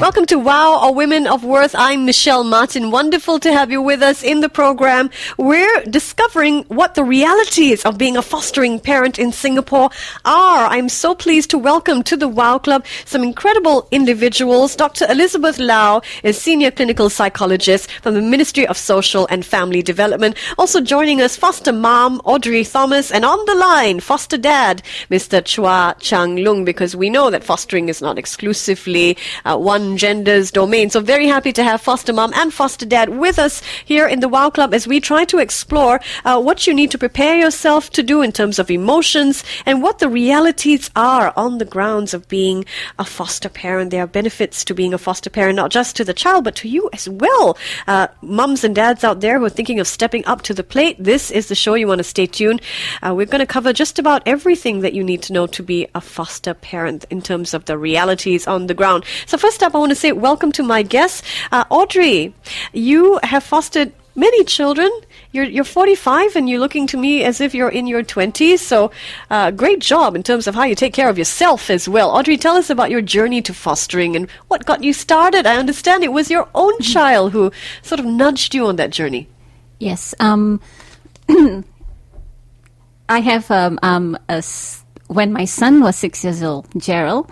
Welcome to Wow, or Women of Worth. I'm Michelle Martin. Wonderful to have you with us in the program. We're discovering what the realities of being a fostering parent in Singapore are. I'm so pleased to welcome to the Wow Club some incredible individuals. Dr Elizabeth Lau is Senior Clinical Psychologist from the Ministry of Social and Family Development. Also joining us, foster mom Audrey Thomas, and on the line, foster dad, Mr. Chua Chang Lung, because we know that fostering is not exclusively one gender's domain. So very happy to have foster mom and foster dad with us here in the Wow Club as we try to explore what you need to prepare yourself to do in terms of emotions and what the realities are on the grounds of being a foster parent. There are benefits to being a foster parent, not just to the child, but to you as well. Mums and dads out there who are thinking of stepping up to the plate, this is the show. You want to stay tuned. We're going to cover just about everything that you need to know to be a foster parent in terms of the realities on the ground. So first up, I want to say welcome to my guests. Audrey, you have fostered many children. You're 45 and you're looking to me as if you're in your 20s. So great job in terms of how you take care of yourself as well. Audrey, tell us about your journey to fostering and what got you started. I understand it was your own child who sort of nudged you on that journey. Yes. I have, when my son was 6 years old, Gerald,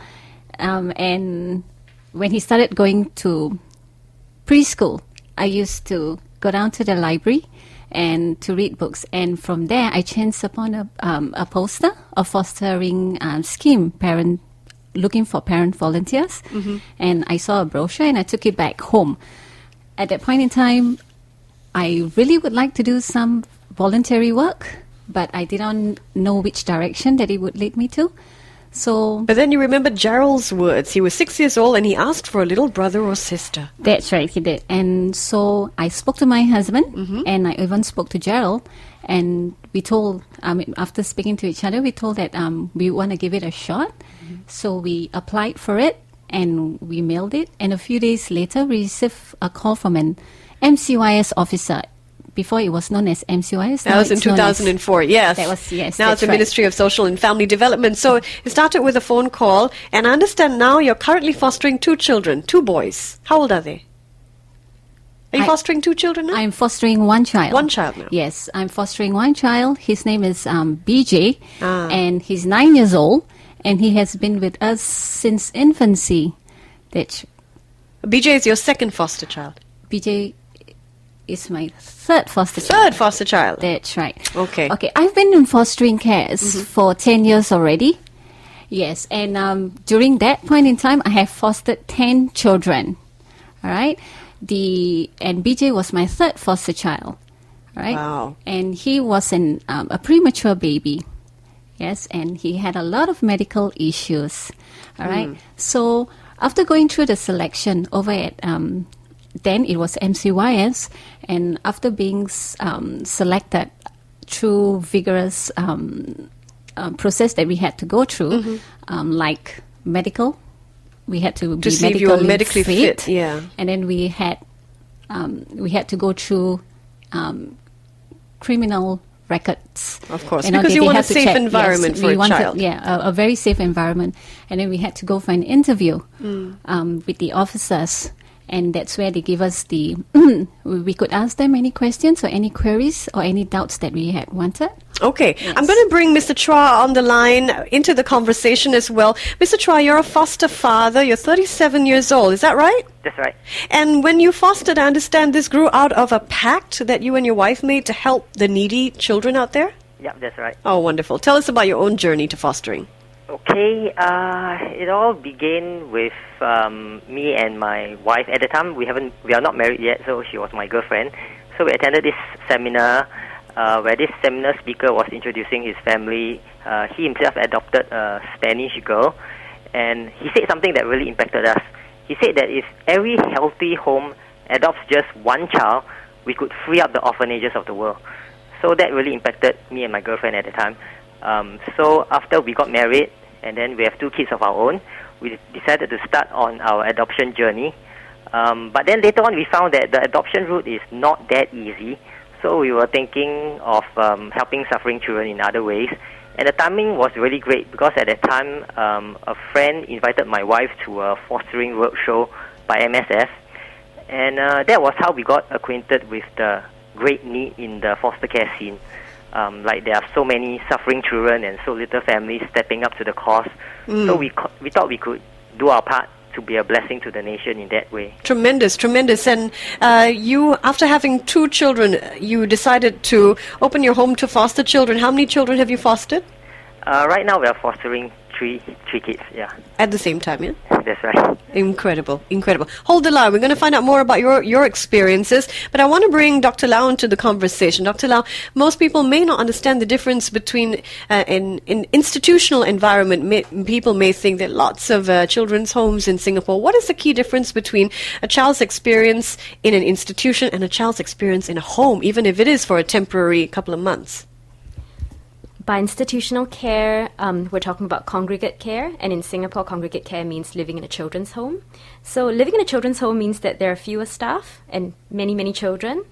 and when he started going to preschool, I used to go down to the library and to read books. And from there, I chanced upon a poster of fostering scheme, looking for parent volunteers. Mm-hmm. And I saw a brochure and I took it back home. At that point in time, I really would like to do some voluntary work, but I did not know which direction that it would lead me to. But then you remembered Gerald's words. He was 6 years old and he asked for a little brother or sister. That's right, he did. And so I spoke to my husband, mm-hmm. and I even spoke to Gerald. And we told, after speaking to each other, we told that we want to give it a shot. Mm-hmm. So we applied for it and we mailed it. And a few days later, we received a call from an MCYS officer. Before it was known as MCYS. That was in 2004, yes. That was, yes. Now it's the Ministry of Social and Family Development. So it started with a phone call, and I understand now you're currently fostering two children, two boys. How old are they? Are you fostering two children now? I'm fostering one child. One child now? Yes, I'm fostering one child. His name is BJ, and he's 9 years old, and he has been with us since infancy. BJ is your second foster child? BJ is my third foster child. Third foster child. That's right. Okay. I've been in fostering cares mm-hmm. for 10 years already. Yes, and during that point in time, I have fostered 10 children. All right. And BJ was my third foster child. All right. Wow. And he was a premature baby. Yes, and he had a lot of medical issues. All right. So after going through the selection over at then it was MCYS, and after being selected through vigorous process that we had to go through, mm-hmm. Like medical, we had to be see if you were medically fit, yeah. And then we had to go through criminal records. Of course, because you want a safe environment for a child. Yeah, a very safe environment. And then we had to go for an interview with the officers. And that's where they give us we could ask them any questions or any queries or any doubts that we had wanted. Okay. Yes. I'm going to bring Mr. Chua on the line into the conversation as well. Mr. Chua, you're a foster father. You're 37 years old. Is that right? That's right. And when you fostered, I understand this grew out of a pact that you and your wife made to help the needy children out there? Yeah, that's right. Oh, wonderful. Tell us about your own journey to fostering. Okay, it all began with me and my wife. At the time, we are not married yet, so she was my girlfriend. So we attended this seminar where this seminar speaker was introducing his family. He himself adopted a Spanish girl, and he said something that really impacted us. He said that if every healthy home adopts just one child, we could free up the orphanages of the world. So that really impacted me and my girlfriend at the time. So after we got married, and then we have two kids of our own, we decided to start on our adoption journey. But then later on we found that the adoption route is not that easy. So we were thinking of helping suffering children in other ways. And the timing was really great because at that time, a friend invited my wife to a fostering roadshow by MSF, and that was how we got acquainted with the great need in the foster care scene. Like there are so many suffering children and so little families stepping up to the cause. So we thought we could do our part to be a blessing to the nation in that way. Tremendous, tremendous. And you, after having 2 children, you decided to open your home to foster children. How many children have you fostered? Right now we are fostering three kids, yeah. At the same time, yeah? That's right. Incredible, incredible. Hold the line. We're going to find out more about your experiences, but I want to bring Dr. Lau into the conversation. Dr. Lau, most people may not understand the difference between in institutional environment. People may think there are lots of children's homes in Singapore. What is the key difference between a child's experience in an institution and a child's experience in a home, even if it is for a temporary couple of months? By institutional care, we're talking about congregate care, and in Singapore, congregate care means living in a children's home. So living in a children's home means that there are fewer staff and many, many children,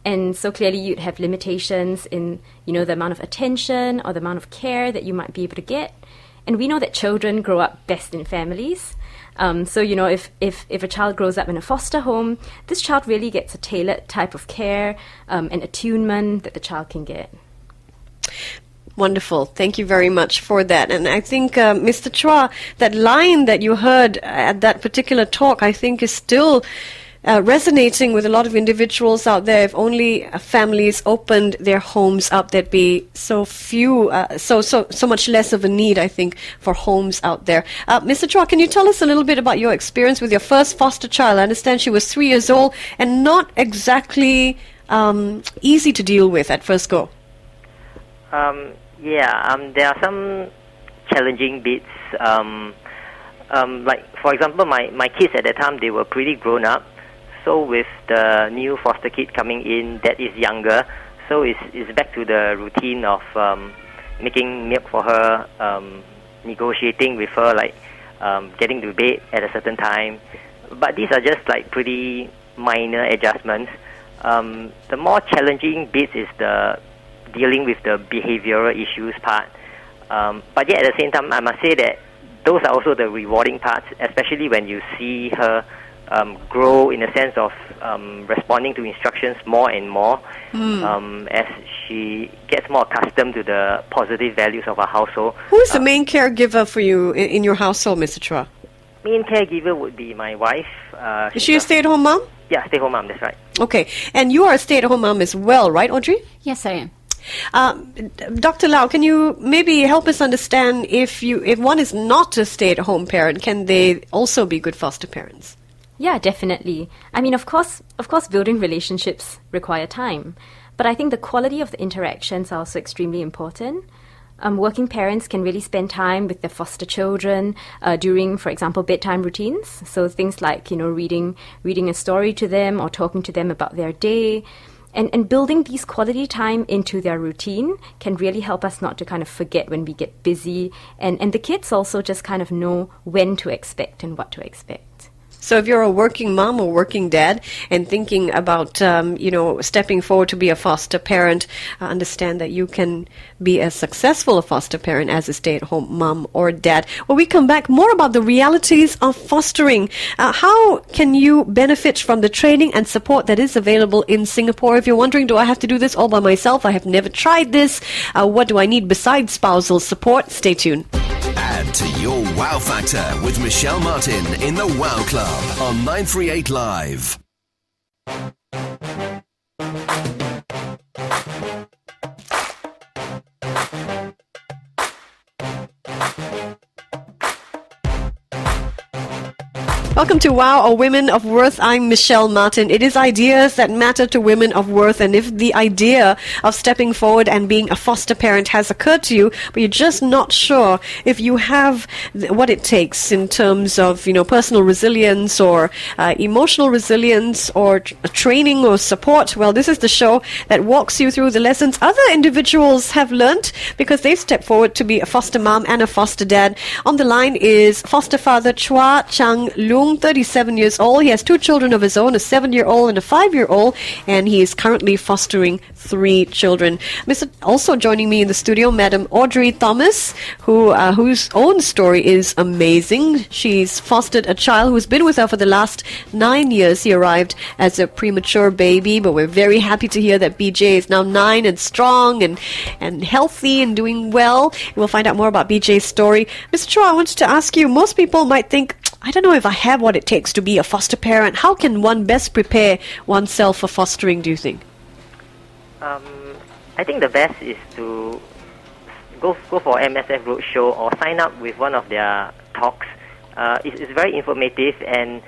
and so clearly you'd have limitations in, the amount of attention or the amount of care that you might be able to get. And we know that children grow up best in families. So, if a child grows up in a foster home, this child really gets a tailored type of care and attunement that the child can get. Wonderful. Thank you very much for that. And I think, Mr. Chua, that line that you heard at that particular talk, I think is still resonating with a lot of individuals out there. If only families opened their homes up, there'd be so much less of a need, I think, for homes out there. Mr. Chua, can you tell us a little bit about your experience with your first foster child? I understand she was 3 years old and not exactly easy to deal with at first go. There are some challenging bits. Like, for example, my kids at that time, they were pretty grown up. So with the new foster kid coming in that is younger, so it's back to the routine of making milk for her, negotiating with her, like getting to bed at a certain time. But these are just like pretty minor adjustments. The more challenging bits is the dealing with the behavioral issues part. But yet at the same time, I must say that those are also the rewarding parts, especially when you see her grow in the sense of responding to instructions more and more as she gets more accustomed to the positive values of our household. Who is the main caregiver for you in your household, Mr. Chua? Main caregiver would be my wife. Is she a stay-at-home mom? Yeah, stay-at-home mom, that's right. Okay, and you are a stay-at-home mom as well, right, Audrey? Yes, I am. Dr. Lau, can you maybe help us understand if one is not a stay-at-home parent, can they also be good foster parents? Yeah, definitely. I mean, of course, building relationships require time, but I think the quality of the interactions are also extremely important. Working parents can really spend time with their foster children during, for example, bedtime routines. So things like, reading a story to them or talking to them about their day. And building these quality time into their routine can really help us not to kind of forget when we get busy. And the kids also just kind of know when to expect and what to expect. So if you're a working mom or working dad and thinking about, stepping forward to be a foster parent, understand that you can be as successful a foster parent as a stay-at-home mom or dad. When we come back, more about the realities of fostering. How can you benefit from the training and support that is available in Singapore? If you're wondering, do I have to do this all by myself? I have never tried this. What do I need besides spousal support? Stay tuned. Add to your wow factor with Michelle Martin in the Wow Club on 938 Live. Welcome to Wow, or Women of Worth. I'm Michelle Martin. It is ideas that matter to women of worth, and if the idea of stepping forward and being a foster parent has occurred to you, but you're just not sure if you have what it takes in terms of, personal resilience or emotional resilience or training or support, well, this is the show that walks you through the lessons other individuals have learnt because they've stepped forward to be a foster mom and a foster dad. On the line is foster father Chua Chang Lung. Leung, 37 years old. He has 2 children of his own, a 7-year-old and a 5-year-old, and he is currently fostering 3 children. Also joining me in the studio, Madam Audrey Thomas, whose own story is amazing. She's fostered a child who's been with her for the last 9 years. He arrived as a premature baby, but we're very happy to hear that BJ is now 9 and strong and healthy and doing well. We'll find out more about BJ's story. Mr. Chua, I wanted to ask you, most people might think, I don't know if I have what it takes to be a foster parent. How can one best prepare oneself for fostering, do you think? I think the best is to go for MSF Roadshow or sign up with one of their talks. It's very informative, and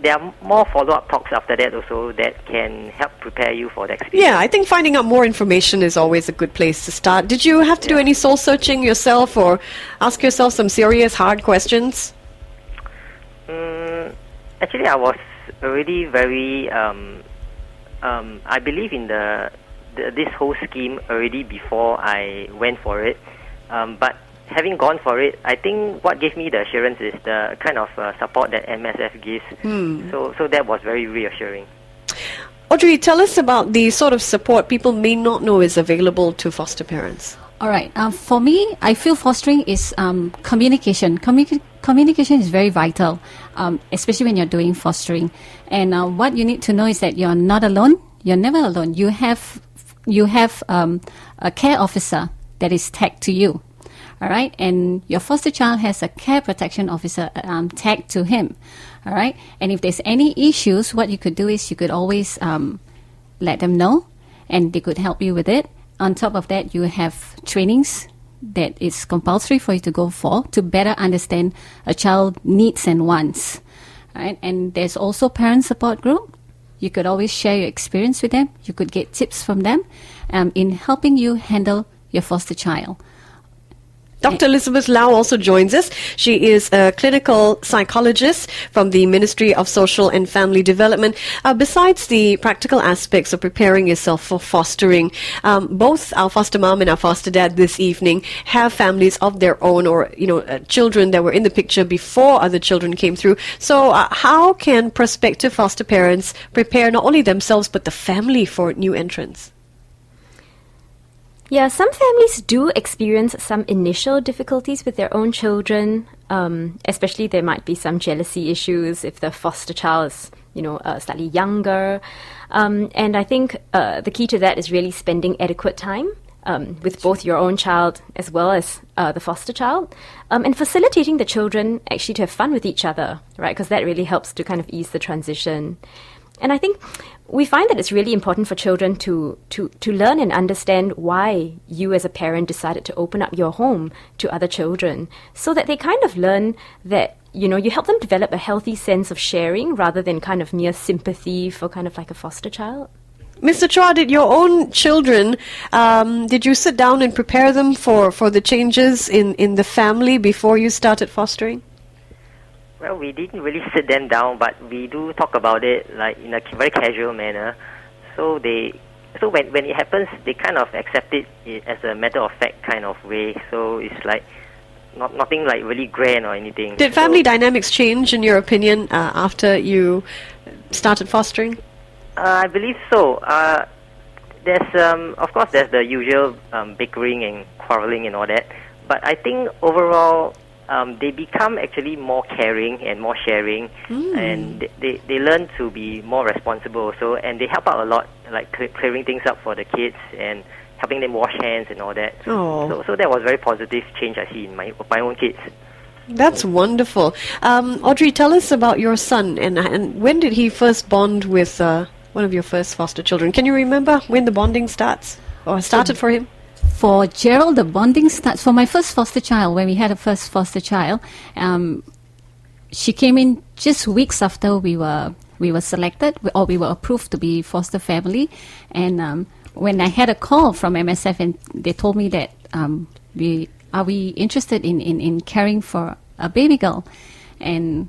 there are more follow-up talks after that also that can help prepare you for the experience. Yeah, I think finding out more information is always a good place to start. Did you have to do any soul-searching yourself or ask yourself some serious, hard questions? Actually, I was already very... I believe in this whole scheme already before I went for it. But having gone for it, I think what gave me the assurance is the kind of support that MSF gives. So that was very reassuring. Audrey, tell us about the sort of support people may not know is available to foster parents. All right. For me, I feel fostering is communication. Communication is very vital, especially when you're doing fostering. And what you need to know is that you're not alone. You're never alone. You have a care officer that is tagged to you. All right, and your foster child has a care protection officer tagged to him. All right, and if there's any issues, what you could do is you could always let them know, and they could help you with it. On top of that, you have trainings that is compulsory for you to go for to better understand a child's needs and wants. All right, and there's also parent support group. You could always share your experience with them. You could get tips from them in helping you handle your foster child. Dr. Elizabeth Lau also joins us. She is a clinical psychologist from the Ministry of Social and Family Development. Besides the practical aspects of preparing yourself for fostering, both our foster mom and our foster dad this evening have families of their own, or children that were in the picture before other children came through. So how can prospective foster parents prepare not only themselves but the family for new entrants? Yeah, some families do experience some initial difficulties with their own children, especially there might be some jealousy issues if the foster child is, slightly younger. And I think the key to that is really spending adequate time with both your own child as well as the foster child, and facilitating the children actually to have fun with each other, right? Because that really helps to kind of ease the transition. And I think we find that it's really important for children to learn and understand why you as a parent decided to open up your home to other children, so that they kind of learn that, you help them develop a healthy sense of sharing rather than kind of mere sympathy for kind of like a foster child. Mr. Chua, did your own children, did you sit down and prepare them for the changes in the family before you started fostering? Well, we didn't really sit them down, but we do talk about it like in a very casual manner. So when it happens, they kind of accept it as a matter of fact kind of way. So it's like nothing like really grand or anything. Did family dynamics change, in your opinion, after you started fostering? I believe so. There's of course there's the usual bickering and quarreling and all that, but I think overall. They become actually more caring and more sharing, and they learn to be more responsible also, and they help out a lot, like clearing things up for the kids and helping them wash hands and all that. Oh. So that was a very positive change I see in my own kids. That's wonderful. Audrey, tell us about your son, and when did he first bond with one of your first foster children? Can you remember when the bonding started for him? For Gerald, the bonding starts for my first foster child. When we had a first foster child, she came in just weeks after we were selected, or we were approved to be foster family. And when I had a call from MSF, and they told me that we interested in caring for a baby girl, and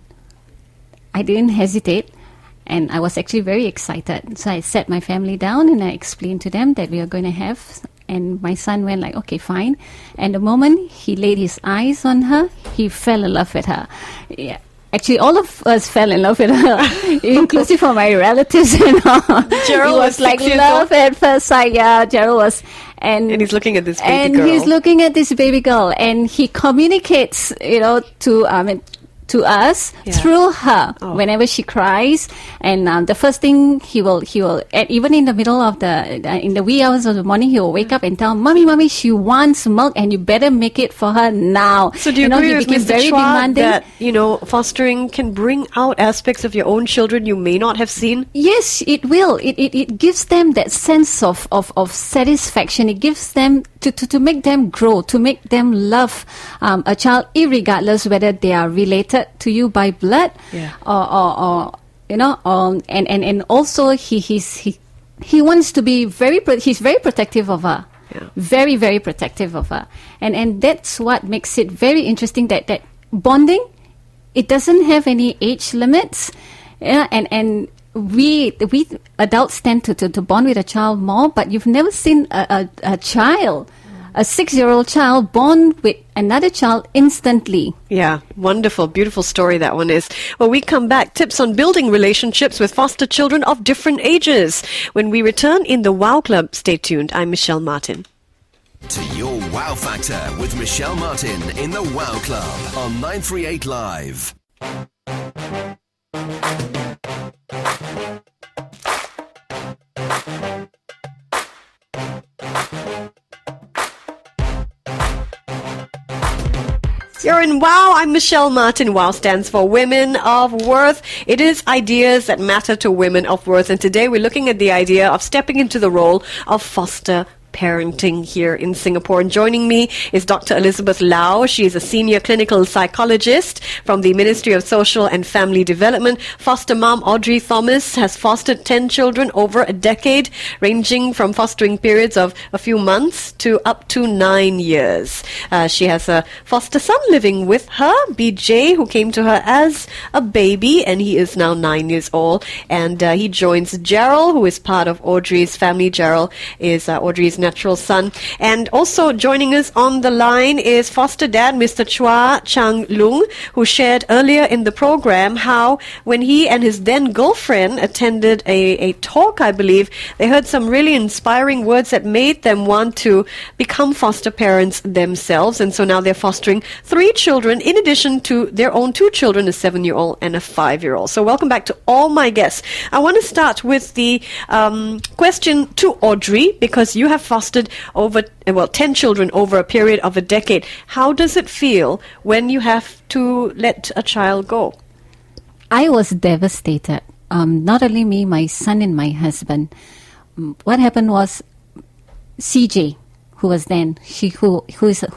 I didn't hesitate. And I was actually very excited. So I sat my family down and I explained to them that we are going to have. And my son went like, okay, fine. And the moment he laid his eyes on her, he fell in love with her. Yeah. Actually, all of us fell in love with her, inclusive of my relatives and all. Gerald It was like 6 years love at first sight. Yeah, Gerald was, And he's looking at this baby and girl. he's looking at this baby girl, and he communicates, to us Yeah. through her Oh. whenever she cries. And the first thing he will, and even in the middle of in the wee hours of the morning, he will wake up and tell, "Mommy, she wants milk, and you better make it for her now." So do you know, agree he with became Mr. very Chua demanding. that, fostering can bring out aspects of your own children you may not have seen? Yes, it will. It gives them that sense of satisfaction. It gives them to make them grow, to make them love a child, irregardless whether they are related to you by blood, Yeah. or and also he wants to be he's very protective of her. Yeah. Very, very protective of her. And that's what makes it very interesting, that bonding, it doesn't have any age limits. Yeah, and we adults tend to bond with a child more, but you've never seen a child, a 6-year-old child bond with another child instantly. Yeah, wonderful, beautiful story that one is. When we come back, tips on building relationships with foster children of different ages. When we return in the Wow Club, stay tuned. I'm Michelle Martin. To your Wow Factor with Michelle Martin in the Wow Club on 938 Live. You're in Wow. I'm Michelle Martin. Wow stands for Women of Worth. It is ideas that matter to women of worth. And today we're looking at the idea of stepping into the role of foster parenting here in Singapore. And joining me is Dr. Elizabeth Lau. She is a senior clinical psychologist from the Ministry of Social and Family Development. Foster mom Audrey Thomas has fostered 10 children over a decade, ranging from fostering periods of a few months to up to 9 years. She has a foster son living with her, BJ, who came to her as a baby, and he is now 9 years old. And he joins Gerald, who is part of Audrey's family. Gerald is Audrey's natural son. And also joining us on the line is foster dad, Mr. Chua Chang Lung, who shared earlier in the program how when he and his then girlfriend attended a talk, I believe, they heard some really inspiring words that made them want to become foster parents themselves. And so now they're fostering 3 children in addition to their own 2 children, a 7-year-old and a 5-year-old. So welcome back to all my guests. I want to start with the question to Audrey, because you have fostered over 10 children over a period of a decade. How does it feel when you have to let a child go? I was devastated. Not only me, my son and my husband. What happened was CJ, who was then who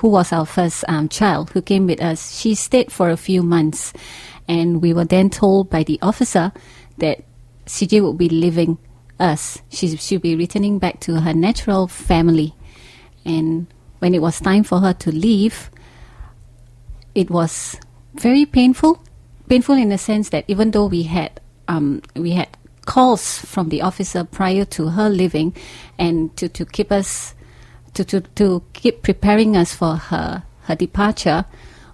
was our first child, who came with us. She stayed for a few months, and we were then told by the officer that CJ would be leaving us. She'll be returning back to her natural family. And when it was time for her to leave, it was very painful in the sense that even though we had calls from the officer prior to her leaving, and to keep us to keep preparing us for her departure,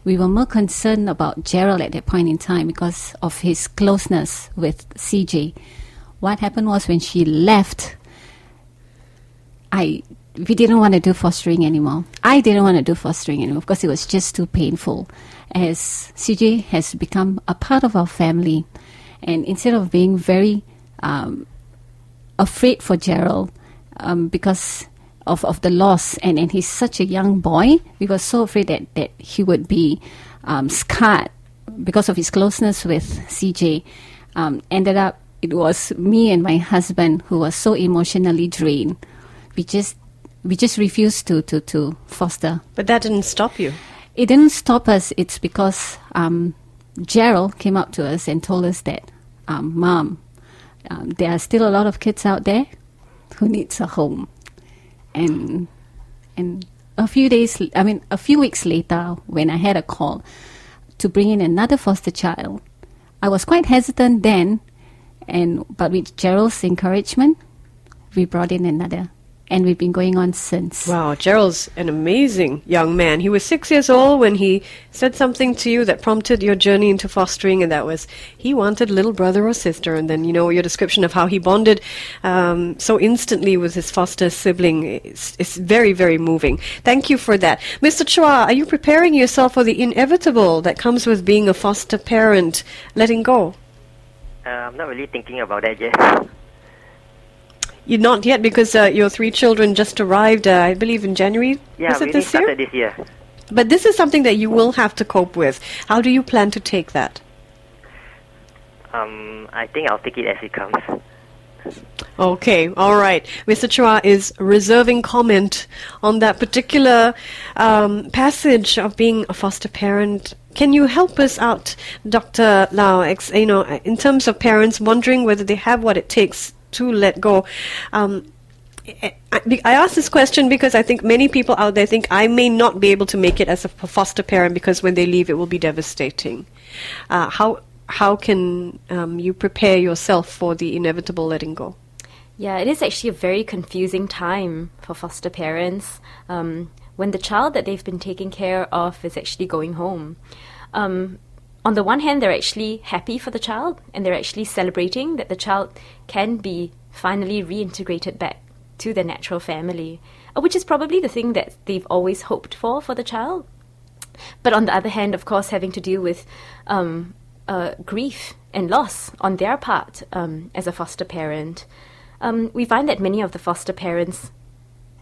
we were more concerned about Gerald at that point in time because of his closeness with CJ. What happened was when she left, we didn't want to do fostering anymore. I didn't want to do fostering anymore because it was just too painful, as CJ has become a part of our family. And instead of being very afraid for Gerald because of the loss, and he's such a young boy, we were so afraid that he would be scarred because of his closeness with CJ. Ended up, it was me and my husband who was so emotionally drained. We just refused to foster. But that didn't stop you. It didn't stop us. It's because Gerald came up to us and told us that, Mom, there are still a lot of kids out there who needs a home. And a few weeks later, when I had a call to bring in another foster child, I was quite hesitant then, but with Gerald's encouragement, we brought in another and we've been going on since. Wow, Gerald's an amazing young man. He was 6 years old when he said something to you that prompted your journey into fostering, and that was he wanted a little brother or sister. And then, your description of how he bonded so instantly with his foster sibling is very, very moving. Thank you for that. Mr. Chua, are you preparing yourself for the inevitable that comes with being a foster parent, letting go? I'm not really thinking about that yet. You're not yet, because your 3 children just arrived, I believe, in January. Yeah, was it we only this year? started this year. But this is something that you will have to cope with. How do you plan to take that? I think I'll take it as it comes. Okay, all right. Mr. Chua is reserving comment on that particular passage of being a foster parent. Can you help us out, Dr. Lau, in terms of parents wondering whether they have what it takes to let go? I ask this question because I think many people out there think I may not be able to make it as a foster parent because when they leave it will be devastating. How can you prepare yourself for the inevitable letting go? Yeah, it is actually a very confusing time for foster parents when the child that they've been taking care of is actually going home. On the one hand, they're actually happy for the child, and they're actually celebrating that the child can be finally reintegrated back to their natural family, which is probably the thing that they've always hoped for the child. But on the other hand, of course, having to deal with grief and loss on their part as a foster parent. We find that many of the foster parents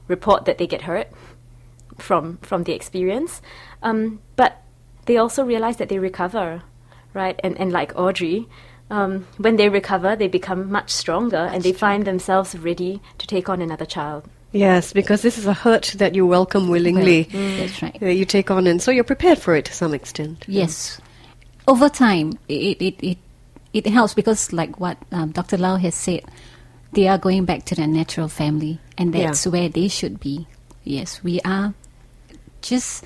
report that they get hurt from the experience, but they also realize that they recover, right? And like Audrey, when they recover, they become much stronger and they find themselves ready to take on another child. Yes, because this is a hurt that you welcome willingly. That's right. You take on, and so you're prepared for it to some extent. Yes. Over time, it helps because, like what Dr. Lau has said, they are going back to their natural family, and that's where they should be. Yes, we are just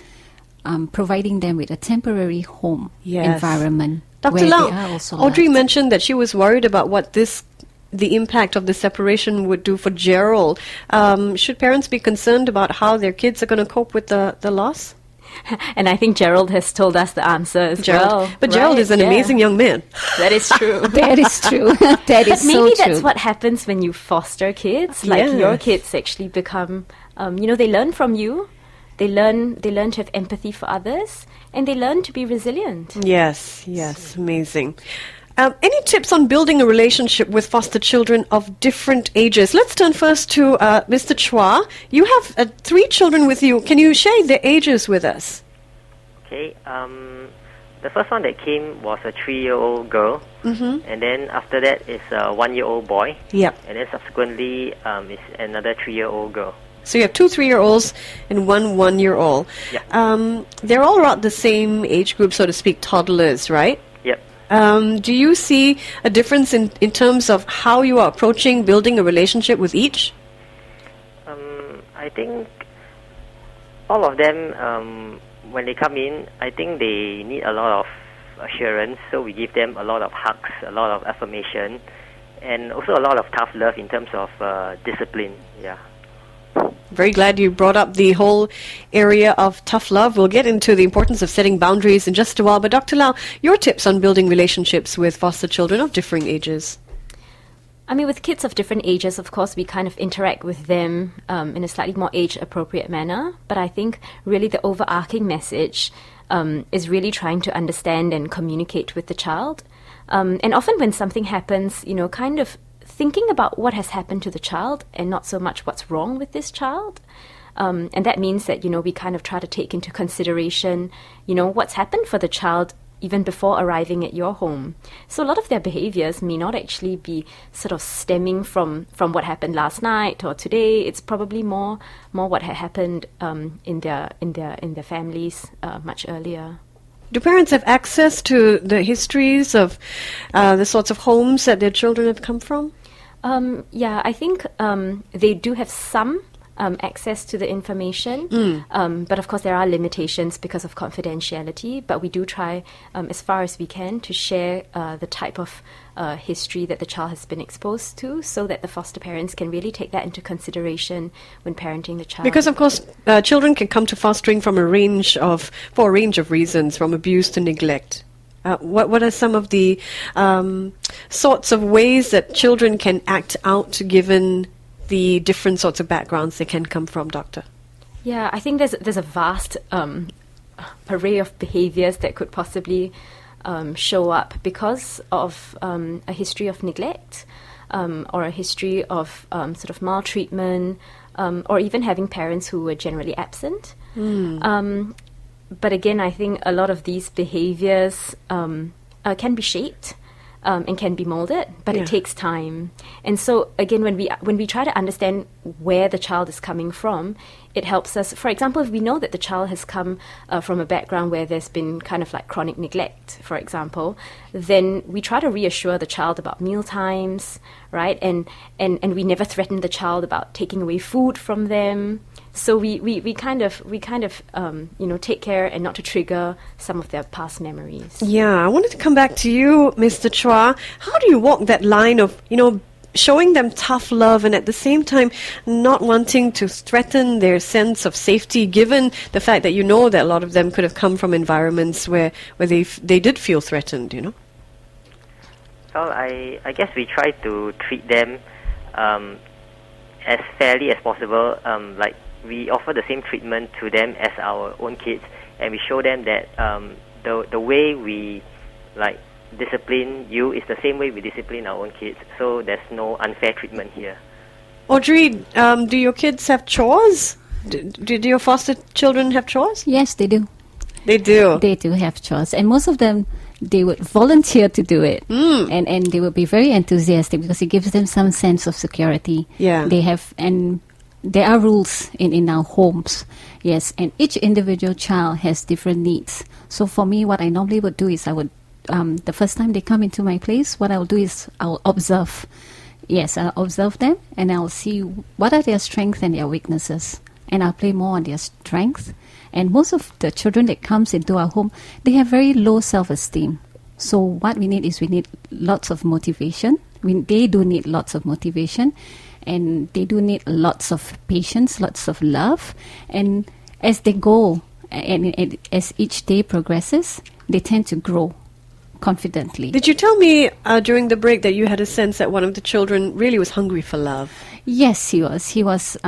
providing them with a temporary home environment. Dr. Lau, Audrey mentioned that she was worried about what the impact of the separation would do for Gerald. Should parents be concerned about how their kids are going to cope with the loss? And I think Gerald has told us the answer as well. But Gerald is an amazing young man. That is true. That is true. That is so true. But maybe that's what happens when you foster kids. Like your kids actually become, they learn from you. They learn to have empathy for others, and they learn to be resilient. Yes, amazing. Any tips on building a relationship with foster children of different ages? Let's turn first to Mr. Chua. You have 3 children with you. Can you share their ages with us? Okay. The first one that came was a 3-year-old girl, and then after that is a 1-year-old boy. Yep. And then subsequently is another 3-year-old girl. So you have 2 3-year-olds and 1 1-year-old. Yep. They're all around the same age group, so to speak, toddlers, right? Yep. Do you see a difference in terms of how you are approaching building a relationship with each? I think all of them, when they come in, I think they need a lot of assurance, so we give them a lot of hugs, a lot of affirmation, and also a lot of tough love in terms of discipline. Yeah. Very glad you brought up the whole area of tough love. We'll get into the importance of setting boundaries in just a while. But Dr. Lau, your tips on building relationships with foster children of differing ages? I mean, with kids of different ages, of course, we kind of interact with them in a slightly more age-appropriate manner. But I think really the overarching message is really trying to understand and communicate with the child. And often when something happens, kind of thinking about what has happened to the child and not so much what's wrong with this child. And that means that, we kind of try to take into consideration, what's happened for the child even before arriving at your home. So a lot of their behaviors may not actually be sort of stemming from what happened last night or today. It's probably more what had happened in their families much earlier. Do parents have access to the histories of the sorts of homes that their children have come from? I think they do have some access to the information, but of course there are limitations because of confidentiality, but we do try as far as we can to share the type of history that the child has been exposed to, so that the foster parents can really take that into consideration when parenting the child. Because, of course, children can come to fostering for a range of reasons, from abuse to neglect. What are some of the sorts of ways that children can act out given the different sorts of backgrounds they can come from, Doctor? Yeah, I think there's a vast array of behaviors that could possibly show up because of a history of neglect or a history of sort of maltreatment or even having parents who were generally absent. But again, I think a lot of these behaviors can be shaped and can be molded, but it takes time. And so again, when we try to understand where the child is coming from, it helps us. For example, if we know that the child has come from a background where there's been kind of like chronic neglect, for example, then we try to reassure the child about meal times, right? And we never threaten the child about taking away food from them. So we kind of take care and not to trigger some of their past memories. Yeah, I wanted to come back to you, Mr. Chua. How do you walk that line of, showing them tough love and at the same time not wanting to threaten their sense of safety, given the fact that that a lot of them could have come from environments where they did feel threatened, Well, I guess we try to treat them as fairly as possible. Like we offer the same treatment to them as our own kids, and we show them that the way we discipline you is the same way we discipline our own kids. So there's no unfair treatment here. Audrey, do your kids have chores? Do your foster children have chores? Yes, they do. They do. They do have chores, and most of them, they would volunteer to do it, and they would be very enthusiastic because it gives them some sense of security. Yeah. They have, and there are rules in our homes, yes, and each individual child has different needs. So for me, what I normally would do is I would, the first time they come into my place, what I'll do is I'll observe. Yes, I'll observe them, and I'll see what are their strengths and their weaknesses, and I'll play more on their strengths. And most of the children that comes into our home, they have very low self-esteem. So what we need is lots of motivation. They do need lots of motivation, and they do need lots of patience, lots of love. And as they go, and as each day progresses, they tend to grow confidently. Did you tell me during the break that you had a sense that one of the children really was hungry for love? Yes, he was.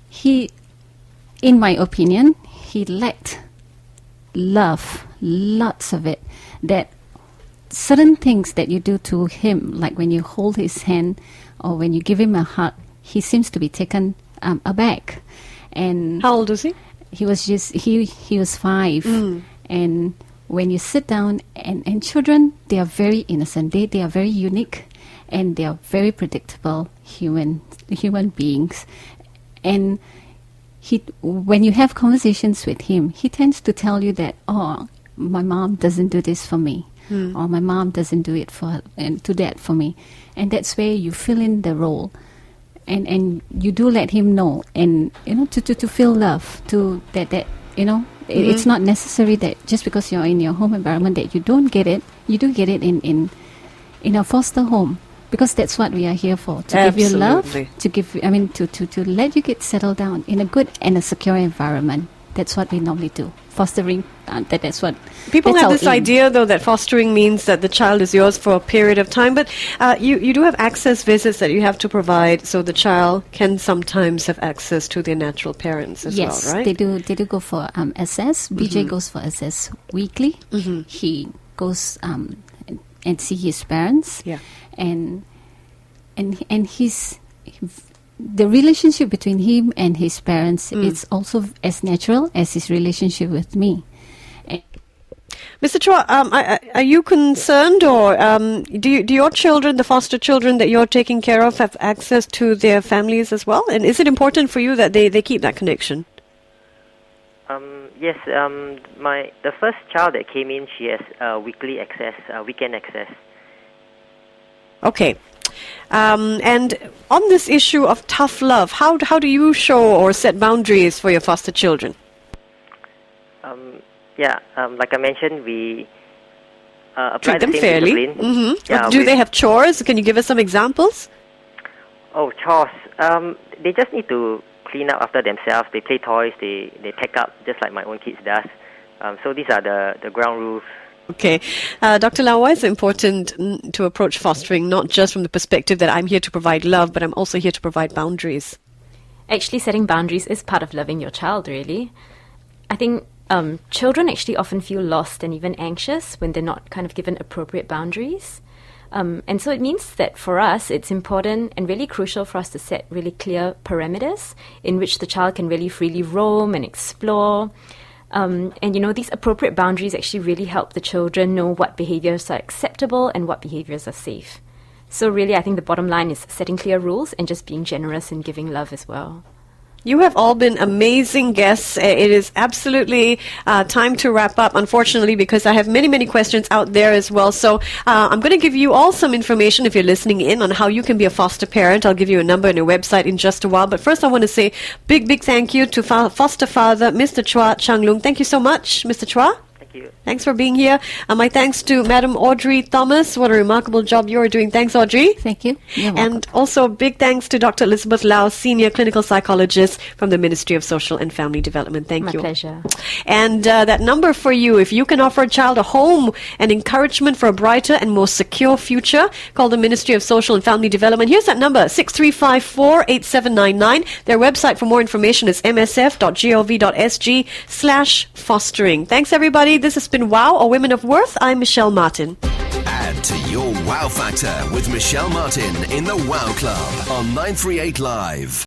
He, in my opinion, he lacked love, lots of it. That certain things that you do to him, like when you hold his hand or when you give him a hug, he seems to be taken aback. And how old was he? He was he was 5, and when you sit down, and children, they are very innocent. They are very unique, and they are very predictable human beings. And when you have conversations with him, he tends to tell you that, oh, my mom doesn't do this for me, or my mom doesn't do it do that for me, and that's where you fill in the role, and you do let him know, and to feel love, to that it's not necessary that just because you're in your home environment that you don't get it. You do get it in a foster home, because that's what we are here for, to give you love, to let you get settled down in a good and a secure environment. That's what we normally do. Fostering, that's what people that's have our this aim. idea, though, that fostering means that the child is yours for a period of time, but you do have access visits that you have to provide, so the child can sometimes have access to their natural parents as well, right? Yes, they do go for SS. BJ goes for SS weekly. He goes and see his parents. Yeah. And the relationship between him and his parents is also as natural as his relationship with me. Mr. Chua, are you concerned, or do your children, the foster children that you're taking care of, have access to their families as well? And is it important for you that they keep that connection? Yes, the first child that came in, she has weekly access, weekend access. Okay. And on this issue of tough love, how do you show or set boundaries for your foster children? Like I mentioned, we apply treat them the same fairly. discipline. Yeah, Do they have chores? Can you give us some examples? Oh, chores. They just need to clean up after themselves. They play toys. They pack up just like my own kids does. So these are the ground rules. Okay. Dr. Lau, why is it important to approach fostering not just from the perspective that I'm here to provide love, but I'm also here to provide boundaries? Actually, setting boundaries is part of loving your child, really. I think children actually often feel lost and even anxious when they're not kind of given appropriate boundaries. And so it means that for us, it's important and really crucial for us to set really clear parameters in which the child can really freely roam and explore. And, these appropriate boundaries actually really help the children know what behaviors are acceptable and what behaviors are safe. So really, I think the bottom line is setting clear rules and just being generous and giving love as well. You have all been amazing guests. It is absolutely time to wrap up, unfortunately, because I have many, many questions out there as well. So I'm going to give you all some information if you're listening in on how you can be a foster parent. I'll give you a number and a website in just a while. But first, I want to say big, big thank you to foster father, Mr. Chua Changlung. Thank you so much, Mr. Chua. Thank you. Thanks for being here. My thanks to Madam Audrey Thomas. What a remarkable job you're doing. Thanks, Audrey. Thank you. You're welcome. And also big thanks to Dr. Elizabeth Lau, Senior Clinical Psychologist from the Ministry of Social and Family Development. Thank you. My pleasure. And that number for you, if you can offer a child a home and encouragement for a brighter and more secure future, call the Ministry of Social and Family Development. Here's that number, 6354-8799. Their website for more information is msf.gov.sg/fostering. Thanks, everybody. This has been Wow, or Women of Worth. I'm Michelle Martin. Add to your wow factor with Michelle Martin in the Wow Club on 938 Live.